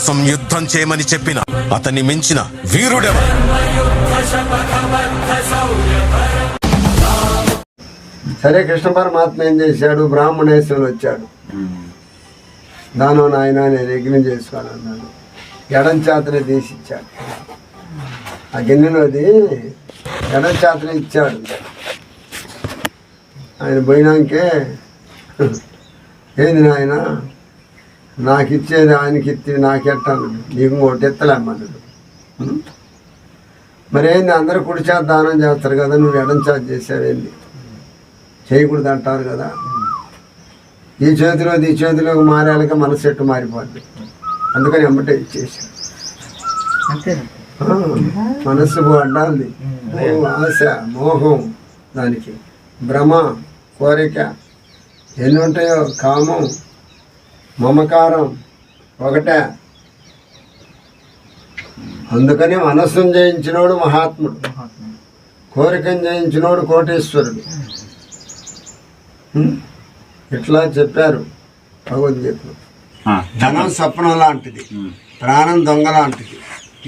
కోసం యుద్ధం చేయమని చెప్పిన అతన్ని మించిన వీరుడెవరు? సరే, కృష్ణ పరమాత్మ ఏం చేశాడు? బ్రాహ్మణేశ్వరులు వచ్చాడు. దానో నాయన నేను యజ్ఞం చేసుకోవాలన్నాడు. ఎడం చేతనే తీసిచ్చాడు. ఆ గిన్నెలోది ఎడం చేతనే ఇచ్చాడు. ఆయన పోయినాకే, ఏంది నాయన నాకు ఇచ్చేది ఆయనకి ఇచ్చి నాకెట్టాను, నీకు ఒకటి ఎత్తలేమన్నాడు. మరేంది అందరూ కుడి చేత దానం చేస్తారు కదా, నువ్వు ఎడం చేత చేసావేంది? చేయకూడదు అంటారు కదా. ఈ చేతిలోకి మారాలిగా మన చెట్టు మారిపోద్ది. అందుకని ఎమ్మటే ఇచ్చేసాడు. మనస్సు అడ్డాలి, ఆశ, మోహం, దానికి భ్రమ, కోరిక ఎన్ని ఉంటాయో, కామం, మమకారం ఒకటే. అందుకని మనస్సును జయించినోడు మహాత్ముడు, కోరికను జయించినోడు కోటేశ్వరుడు. ఇట్లా చెప్పారు భగవద్గీతలో. ధనం స్వప్నం లాంటిది, ప్రాణం దొంగ లాంటిది,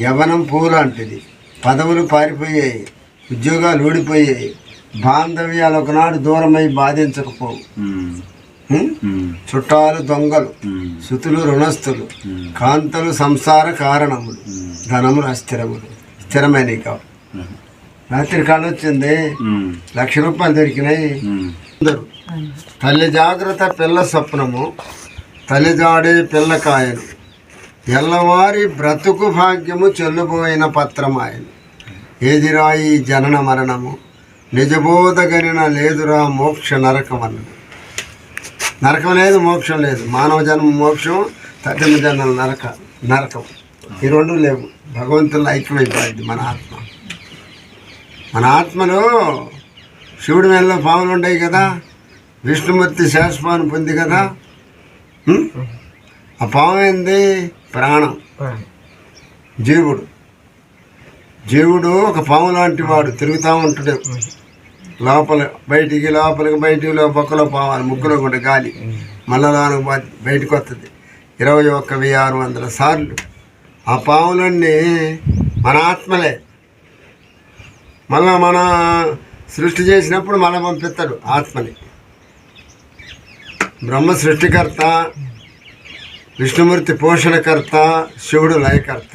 యవ్వనం పువ్వు లాంటిది, పదవులు పారిపోయాయి, ఉద్యోగాలు ఊడిపోయాయి, బాంధవ్యాలు ఒకనాడు దూరమై బాధించకపోవు, చుట్టాలు దొంగలు, శృతులు రుణస్థులు, కాంతలు సంసార కారణములు, ధనములు అస్థిరములు. స్థిరమైనవి కావు. రాత్రి కాళ్ళు వచ్చింది, 1,00,000 రూపాయలు దొరికినాయి. అందరూ తల్లి జాగ్రత్త పిల్ల స్వప్నము, తల్లి జాడే పిల్లకాయలు, ఎల్లవారి బ్రతుకు భాగ్యము చెల్లుపోయిన పత్రమాయను. ఏదిరా ఈ జనన మరణము, నిజబోధగనిన లేదురా మోక్ష నరకమన్నది. నరకం లేదు, మోక్షం లేదు. మానవ జన్మ మోక్షం, తట్టిన జన్మ నరకం. ఈ రెండు లేవు. భగవంతుల్లో ఐక్యమైపోయింది మన ఆత్మ. మన ఆత్మలో శివుడి మేళలో పాములు ఉంటాయి కదా, విష్ణుమూర్తి శాశ్వతాన్ని పొంది కదా. ఆ పాము ఏంది? ప్రాణం. జీవుడు ఒక పాము లాంటి వాడు, తిరుగుతూ ఉంటాడు. బయటికి పక్కలో పోవాలి, ముగ్గులో కూడా గాలి మళ్ళా బయటకు వస్తుంది. 21,600 సార్లు. ఆ పాములన్నీ మన ఆత్మలే. మళ్ళా మన సృష్టి చేసినప్పుడు మళ్ళీ పంపిస్తాడు ఆత్మని. బ్రహ్మ సృష్టికర్త, విష్ణుమూర్తి పోషణకర్త, శివుడు లయకర్త.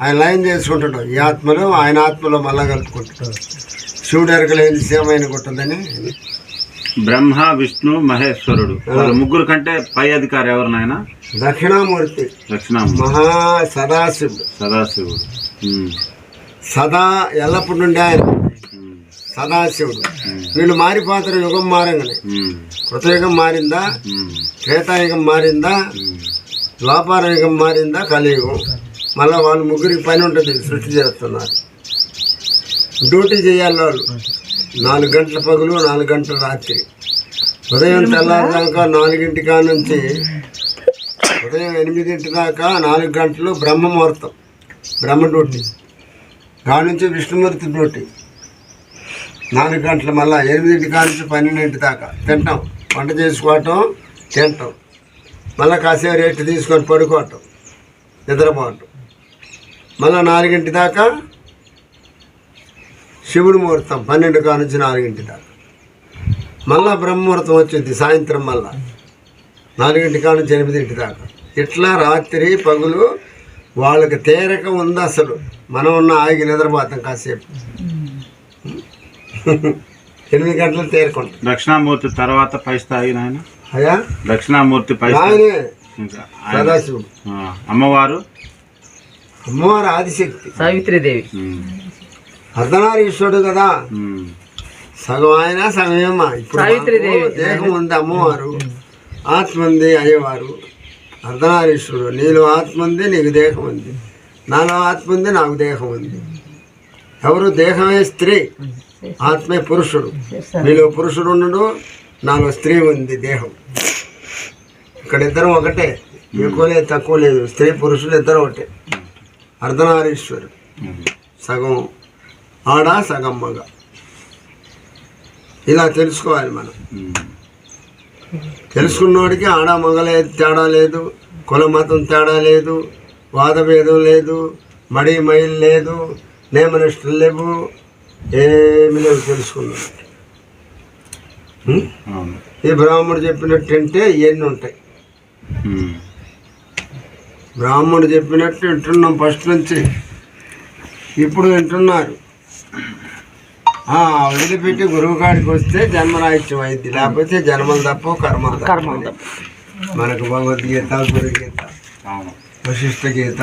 ఆయన లయం చేసుకుంటాడు ఈ ఆత్మలో, ఆయన ఆత్మలో మళ్ళా కలుపుకుంటాడు. శివుడు ఎరకలేని సేమైన కొట్టదని. బ్రహ్మ, విష్ణు, మహేశ్వరుడు ముగ్గురు కంటే పై అధికారి ఎవరు నాయన? దక్షిణామూర్తి, మహా సదాశివుడు. సదా ఎల్లప్పటి నుండి ఆయన సదాశివుడు. వీళ్ళు మారిపోతారు యుగం మారంగానే. కృతయుగం మారిందా, త్రేతాయుగం మారిందా, ద్వాపర యుగం మారిందా, కలియుగం. మళ్ళీ వాళ్ళు ముగ్గురికి పని ఉంటుంది, సృష్టి చేస్తున్నారు. డ్యూటీ చేయాలి వాళ్ళు. 4 గంటల పగులు, 4 గంటల రాత్రి. ఉదయం తెల్లారిదాకా 4 కాడ నుంచి ఉదయం 8 దాకా 4 గంటలు బ్రహ్మముహూర్తం, బ్రహ్మ డ్యూటీ. దాని నుంచి విష్ణుమూర్తి డ్యూటీ 4 గంటలు. మళ్ళీ 8 కాడ నుంచి 12 దాకా తింటాం, వంట చేసుకోవటం, తింటాం. మళ్ళీ కాసేపు రెస్ట్ తీసుకొని పడుకోవటం, నిద్రపోవటం. మళ్ళీ 4 దాకా శివుడు ముహూర్తం, 12 కాడ నుంచి 4 దాకా. మళ్ళా బ్రహ్మముహూర్తం వచ్చింది సాయంత్రం, మళ్ళా 4 కాడ నుంచి 8 దాకా. ఇట్లా రాత్రి పగులు వాళ్ళకి తేరక ఉంది. అసలు మనం ఉన్న ఆగి నిద్రపోతాం కాసేపు. 8 గంటలు తేరుకుంటాం. దక్షిణామూర్తి తర్వాత పై స్థాయి నాయన. అయ్యా, దక్షిణామూర్తి పై సదాశివుడు. అమ్మవారు ఆదిశక్తి, సావిత్రీదేవి. అర్ధనారీశ్వరుడు కదా, సగం ఆయన సగమేమా. ఇప్పుడు దేహం ఉంది అమ్మవారు, ఆత్మ ఉంది అయ్యవారు. అర్ధనారీశ్వరుడు. నీలో ఆత్మ ఉంది, నీకు దేహం ఉంది. నాలో ఆత్మ ఉంది, నాకు దేహం ఉంది. ఎవరు? దేహమే స్త్రీ, ఆత్మే పురుషుడు. నీలో పురుషుడు ఉన్నాడు, నాలో స్త్రీ ఉంది, దేహం. ఇక్కడ ఇద్దరం ఒకటే, ఎక్కువ లేదు తక్కువ లేదు. స్త్రీ పురుషుడు ఇద్దరు ఒకటే. అర్ధనారీశ్వరుడు, సగం ఆడ సగం మగ. ఇలా తెలుసుకోవాలి మనం. తెలుసుకున్నోడికి ఆడ మగ లేదు, తేడా లేదు. కుల మతం తేడా లేదు, వాదభేదం లేదు, మడి మైలు లేదు, నియమనిష్టలు లేవు, ఏమి లేవు తెలుసుకున్నాడు. అవును. ఈ బ్రాహ్మణుడు చెప్పినట్టు అంటే ఇవన్నీ ఉంటాయి. ఉమ్. బ్రాహ్మణుడు చెప్పినట్టు వింటున్నాం ఫస్ట్ నుంచి, ఇప్పుడు వింటున్నారు. వదిలిపెట్టి గురువు కాడికి వస్తే జన్మరాహిత్యం అయింది, లేకపోతే జన్మలు తప్ప కర్మలు తప్ప. మనకు భగవద్గీత, గురుగీత, అవును. వశిష్ఠ గీత,